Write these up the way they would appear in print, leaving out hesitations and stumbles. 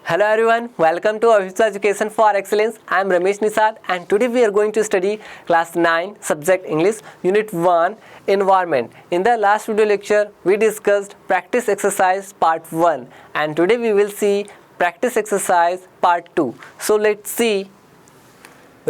Hello everyone, welcome to Avista Education for Excellence. I am Ramesh Nisad and today we are going to study class 9 subject English unit 1 environment. In the last video lecture we discussed practice exercise part 1 and today we will see practice exercise part 2. So let's see.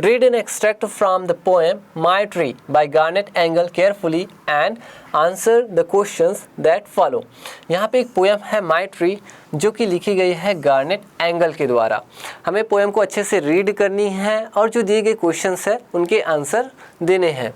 Read an extract from the poem My Tree by Garnet Engle carefully and answer the questions that follow. यहाँ पे एक poem है my tree जो कि लिखी गई है garnet angle के द्वारा. हमें पोएम को अच्छे से रीड करनी है और जो दिए गए क्वेश्चंस है उनके आंसर देने हैं.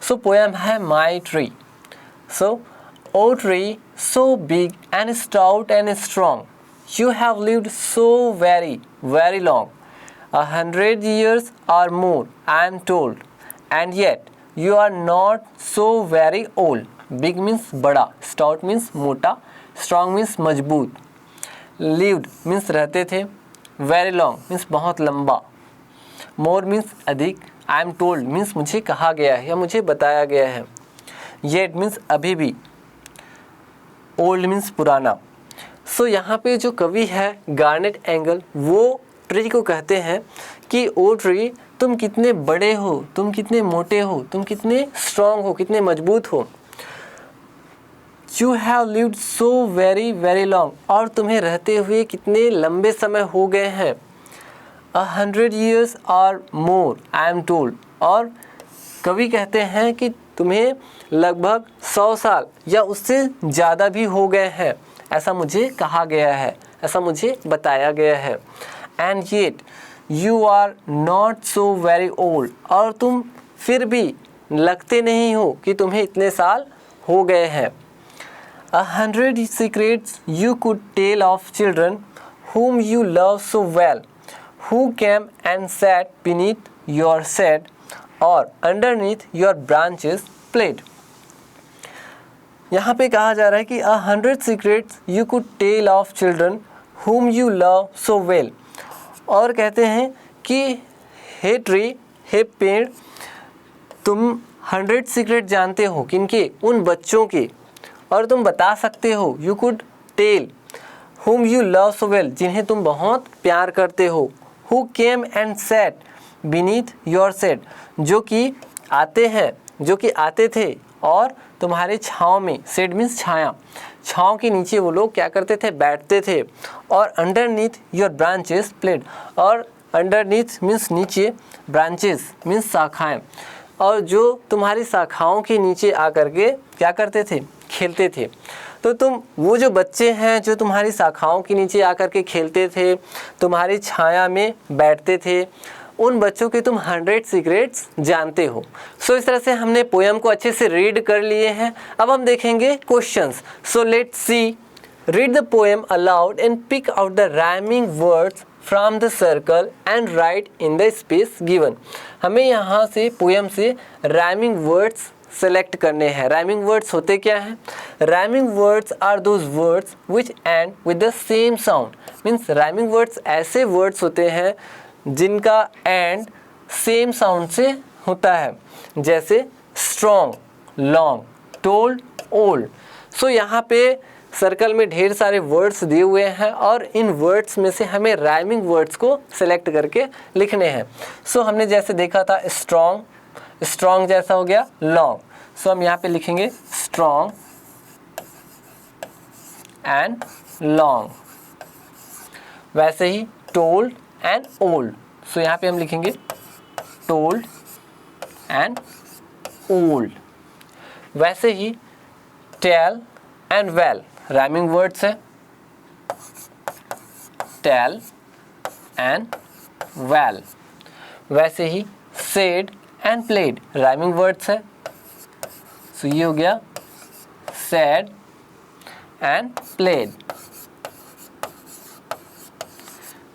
सो पोएम है my tree. So O tree so big and stout and strong, you have lived so very very long, 100 years or more, I am told, and yet you are not so very old. Big means बड़ा, stout means मोटा, strong means मजबूत, lived means रहते थे, very long means बहुत लंबा, more means अधिक, I am told means मुझे कहा गया है या मुझे बताया गया है, yet means अभी भी, old means पुराना. सो यहाँ पे जो कवि है गार्नेट एंगल वो ट्री को कहते हैं कि ओ ट्री तुम कितने बड़े हो, तुम कितने मोटे हो, तुम कितने स्ट्रॉन्ग हो, कितने मजबूत हो. You have lived so very very long, और तुम्हें रहते हुए कितने लंबे समय हो गए हैं. 100 years और मोर आई एम टोल्ड, और कवि कहते हैं कि तुम्हें लगभग 100 साल या उससे ज़्यादा भी हो गए हैं, ऐसा मुझे कहा गया है, ऐसा मुझे बताया गया है. And yet you are not so very old, और तुम फिर भी लगते नहीं हो कि तुम्हें इतने साल हो गए हैं. 100 secrets you could tell of children whom you love so well, who came and sat beneath your shade or underneath your branches played. यहाँ पे कहा जा रहा है कि 100 secrets you could tell of children whom you love so well, और कहते हैं कि हे ट्री, हे पेड़, तुम 100 सीक्रेट जानते हो किनके, उन बच्चों के, और तुम बता सकते हो. You could tell whom you love so well, जिन्हें तुम बहुत प्यार करते हो. who came and sat beneath your shade, जो कि आते हैं, जो कि आते थे और तुम्हारे छाँव में, shade means छाया, छाँव के नीचे वो लोग क्या करते थे, बैठते थे. और अंडरनीथ योर ब्रांचेस प्लेड, और अंडरनीथ मीन्स नीचे, ब्रांचेस मीन्स शाखाएं, और जो तुम्हारी शाखाओं के नीचे आकर के क्या करते थे, खेलते थे. तो तुम वो जो बच्चे हैं जो तुम्हारी शाखाओं के नीचे आकर के खेलते थे, तुम्हारी छाया में बैठते थे, उन बच्चों के तुम 100 सीक्रेट्स जानते हो. सो इस तरह से हमने पोएम को अच्छे से रीड कर लिए हैं. अब हम देखेंगे questions. So let's see. Read the poem aloud and pick out the rhyming words from the circle and write in the space given. हमें यहाँ से पोएम से राइमिंग वर्ड्स सेलेक्ट करने हैं. राइमिंग वर्ड्स होते क्या हैं? Rhyming words are those words which end with the same sound. Means rhyming words ऐसे वर्ड्स होते हैं जिनका एंड सेम साउंड से होता है, जैसे strong, long, told, old. So यहाँ पे सर्कल में ढेर सारे वर्ड्स दिए हुए हैं और इन वर्ड्स में से हमें राइमिंग वर्ड्स को सेलेक्ट करके लिखने हैं. सो हमने जैसे देखा था स्ट्रॉन्ग, स्ट्रॉन्ग जैसा हो गया लॉन्ग. सो हम यहाँ पे लिखेंगे स्ट्रॉन्ग एंड लॉन्ग. वैसे ही टोल्ड एंड ओल्ड. सो यहाँ पे हम लिखेंगे टोल्ड एंड ओल्ड. वैसे ही tell and well rhyming words है, टेल एंड वेल. वैसे ही said and played rhyming words है. सो ये हो गया सेड एंड प्लेड.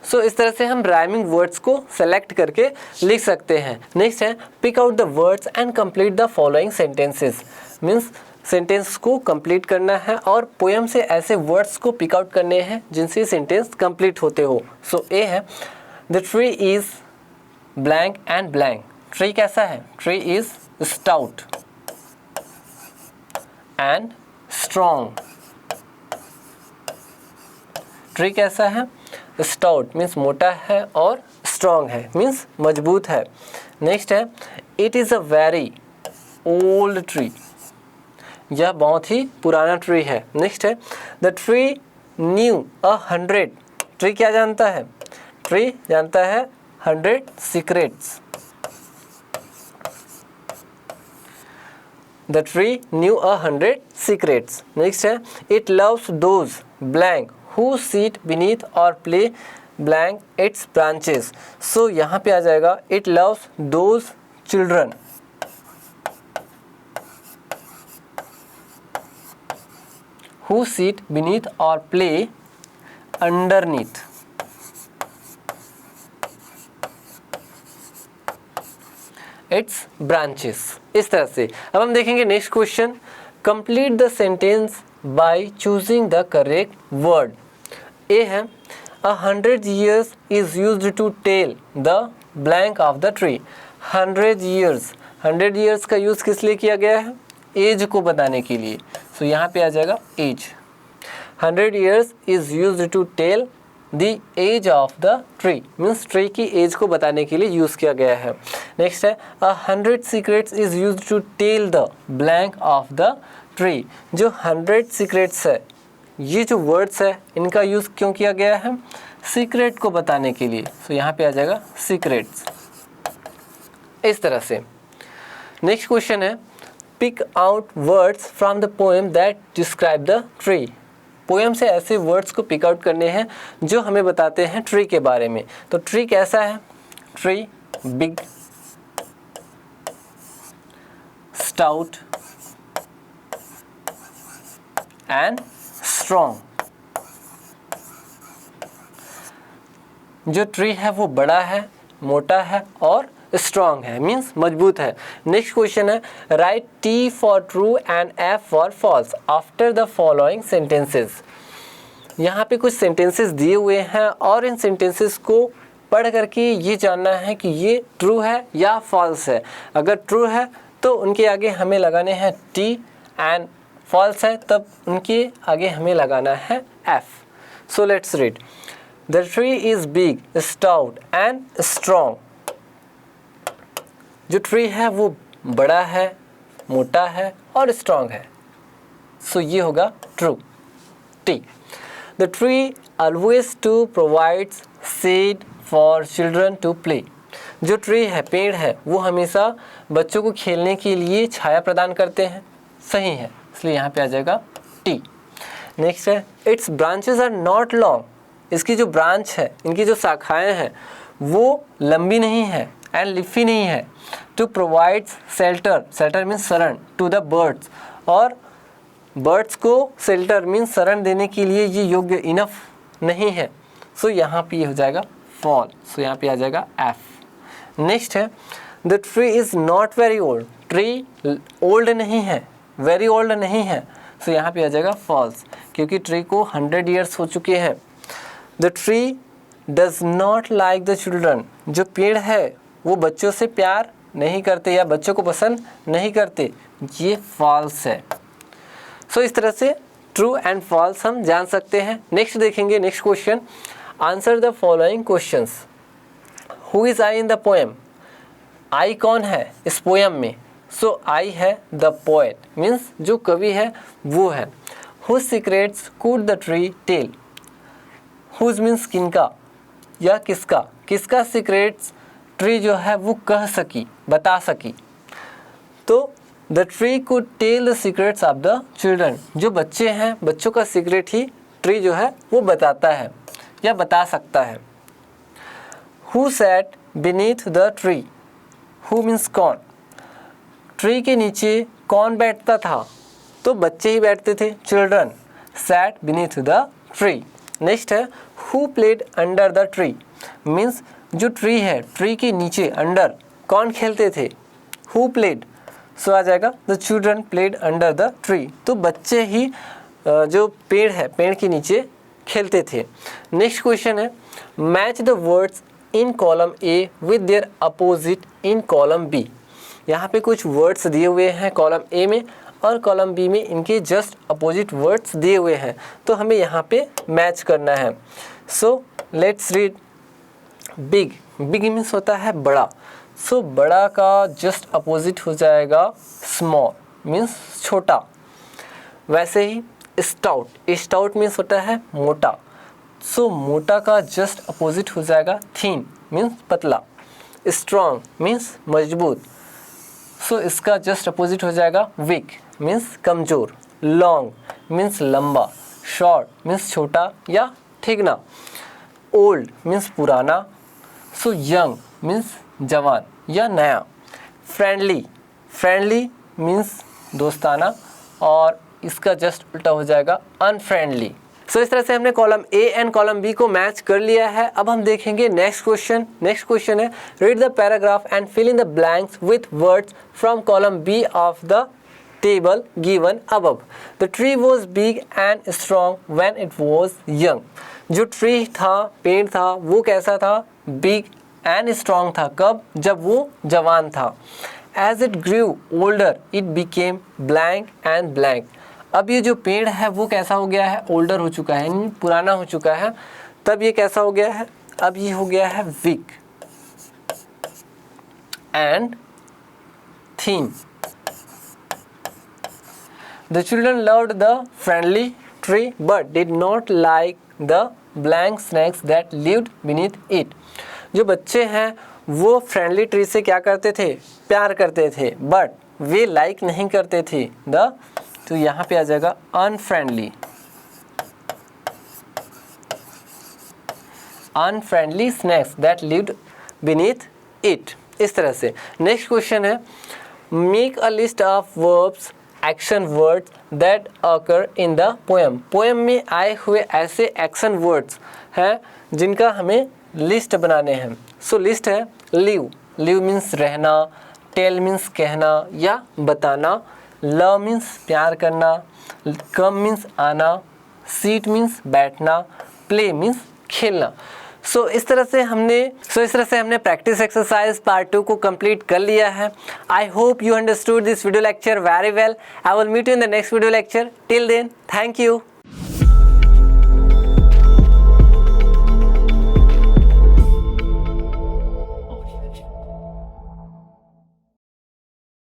सो इस तरह से हम राइमिंग वर्ड्स को सेलेक्ट करके लिख सकते हैं. नेक्स्ट है pick out the words and complete the following sentences. Means sentence को कंप्लीट करना है और पोएम से ऐसे वर्ड्स को पिक आउट करने हैं जिनसे सेंटेंस कंप्लीट होते हो. सो ए है the tree is blank and blank. Tree कैसा है? Tree is stout and strong. Tree कैसा है? स्टाउट मीन्स मोटा है, और स्ट्रॉन्ग है मीन्स मजबूत है। नेक्स्ट है it is a very old tree, यह बहुत ही पुराना ट्री है। नेक्स्ट है द ट्री न्यू 100, ट्री क्या जानता है? ट्री जानता है 100 secrets. The tree knew 100 secrets. Next है it loves those blank who sit beneath और play blank its branches. So यहाँ पे आ जाएगा it loves those children who sit beneath or play underneath its branches। इस तरह से। अब हम देखेंगे next question, complete the sentence by choosing the correct word. A है 100 years is used to tell the blank of the tree। 100 years का use किस लिए किया गया है? एज को बताने के लिए। सो यहाँ पे आ जाएगा as. 100 years is used to tell the age of the tree means tree की एज को बताने के लिए यूज़ किया गया है। नेक्स्ट है 100 secrets is used to tell the blank of the tree। जो 100 secrets है, ये जो वर्ड्स है इनका यूज़ क्यों किया गया है? सीक्रेट को बताने के लिए। सो यहाँ पे आ जाएगा सीक्रेट्स। इस तरह से। नेक्स्ट क्वेश्चन है pick out words from the poem that describe the tree. Poem से ऐसे वर्ड्स को पिक आउट करने हैं जो हमें बताते हैं ट्री के बारे में। तो ट्री कैसा है? Tree big, stout and strong. जो ट्री है वो बड़ा है, मोटा है और स्ट्रॉन्ग है मीन्स मजबूत है। नेक्स्ट क्वेश्चन है write T for true and F for false after the following sentences. यहाँ पे कुछ सेंटेंसेस दिए हुए हैं और इन सेंटेंसेस को पढ़ करके ये जानना है कि ये ट्रू है या फॉल्स है। अगर ट्रू है तो उनके आगे हमें लगाने हैं टी, एंड फॉल्स है तब उनके आगे हमें लगाना है F. So let's read the tree is big, stout and strong. जो ट्री है वो बड़ा है, मोटा है और स्ट्रॉन्ग है। सो ये होगा true. T the tree always to provides shade for children to play. जो ट्री है, पेड़ है, वो हमेशा बच्चों को खेलने के लिए छाया प्रदान करते हैं। सही है, इसलिए यहाँ पे आ जाएगा टी। नेक्स्ट है its branches are not long. इसकी जो ब्रांच है, इनकी जो शाखाएं हैं वो लंबी नहीं है एंड लिफी नहीं है। To provide shelter, shelter means शरण, टू द बर्ड्स, और बर्ड्स को शेल्टर मीन्स शरण देने के लिए ये योग्य इनफ नहीं है। सो यहाँ पे हो जाएगा फॉल। सो यहाँ पे आ जाएगा एफ। नेक्स्ट है the tree is not very old. Tree old नहीं है, वेरी ओल्ड नहीं है। सो यहाँ पे आ जाएगा फॉल्स, क्योंकि ट्री को 100 years हो चुके हैं। The tree does not like the children. जो पेड़ है वो बच्चों से प्यार नहीं करते या बच्चों को पसंद नहीं करते। ये फॉल्स है। सो इस तरह से ट्रू एंड फॉल्स हम जान सकते हैं। नेक्स्ट देखेंगे next question, answer the following questions. Who is I in the poem. I कौन है इस पोएम में? सो आई है द पोएट मीन्स जो कवि है वो है। Whose secrets could the tree tell. Whose means किनका या किसका, किसका सीक्रेट्स ट्री जो है वो कह सकी, बता सकी। तो the tree could tell the secrets of the children. जो बच्चे हैं, बच्चों का सीक्रेट ही ट्री जो है वो बताता है या बता सकता है। Who sat beneath the tree. Who means कौन। ट्री के नीचे कौन बैठता था? तो बच्चे ही बैठते थे, children sat beneath the tree. Next है who played under the tree means जो ट्री है, ट्री के नीचे अंडर कौन खेलते थे? Who played. सो आ जाएगा the children played under the tree. तो बच्चे ही जो पेड़ है, पेड़ के नीचे खेलते थे। नेक्स्ट क्वेश्चन है match the words in column A with their opposite in column B. यहाँ पे कुछ वर्ड्स दिए हुए हैं कॉलम ए में और कॉलम बी में इनके जस्ट अपोजिट वर्ड्स दिए हुए हैं, तो हमें यहाँ पे मैच करना है। So let's read big. Big means होता है बड़ा, सो बड़ा का जस्ट अपोजिट हो जाएगा स्मॉल मीन्स छोटा। वैसे ही स्टाउट, स्टाउट मीन्स होता है मोटा, सो मोटा का जस्ट अपोजिट हो जाएगा थिन मीन्स पतला। स्ट्रॉन्ग मीन्स मजबूत, सो इसका जस्ट अपोजिट हो जाएगा वीक मीन्स कमज़ोर। लॉन्ग मीन्स लंबा, शॉर्ट मीन्स छोटा या ठिगना। ओल्ड मीन्स पुराना, सो यंग मीन्स जवान या नया। फ्रेंडली, फ्रेंडली मीन्स दोस्ताना, और इसका जस्ट उल्टा हो जाएगा अनफ्रेंडली। सो इस तरह से हमने column A and column B को मैच कर लिया है। अब हम देखेंगे नेक्स्ट क्वेश्चन। नेक्स्ट क्वेश्चन है read the paragraph and fill in the blanks with words from column B of the table given above. The tree was big and strong when it was young. जो tree था, पेड़ था, वो कैसा था? Big and strong था। कब? जब वो जवान था। As it grew older, it became blank and blank. अब ये जो पेड़ है वो कैसा हो गया है? ओल्डर हो चुका है, यानी पुराना हो चुका है। तब ये कैसा हो गया है? अब ये हो गया है weak and thin. The children loved the friendly tree but did not like the blank snakes that lived beneath it. जो बच्चे हैं वो फ्रेंडली ट्री से क्या करते थे? प्यार करते थे, बट वे लाइक नहीं करते थे द, तो यहाँ पे आ जाएगा unfriendly. Unfriendly snacks that lived beneath it. इस तरह से नेक्स्ट क्वेश्चन है make a list of verbs action words that occur in the poem. Poem में आए हुए ऐसे एक्शन वर्ड्स हैं जिनका हमें लिस्ट बनाने हैं। सो लिस्ट है लिव, लिव मीन्स रहना, टेल मीन्स कहना या बताना, लव मीन्स प्यार करना, कम मीन्स आना, सीट मीन्स बैठना, प्ले मीन्स खेलना। सो इस तरह से हमने प्रैक्टिस एक्सरसाइज पार्ट 2 को कंप्लीट कर लिया है। I hope you understood this video lecture very well. I will meet you in the next video lecture. Till then, thank you.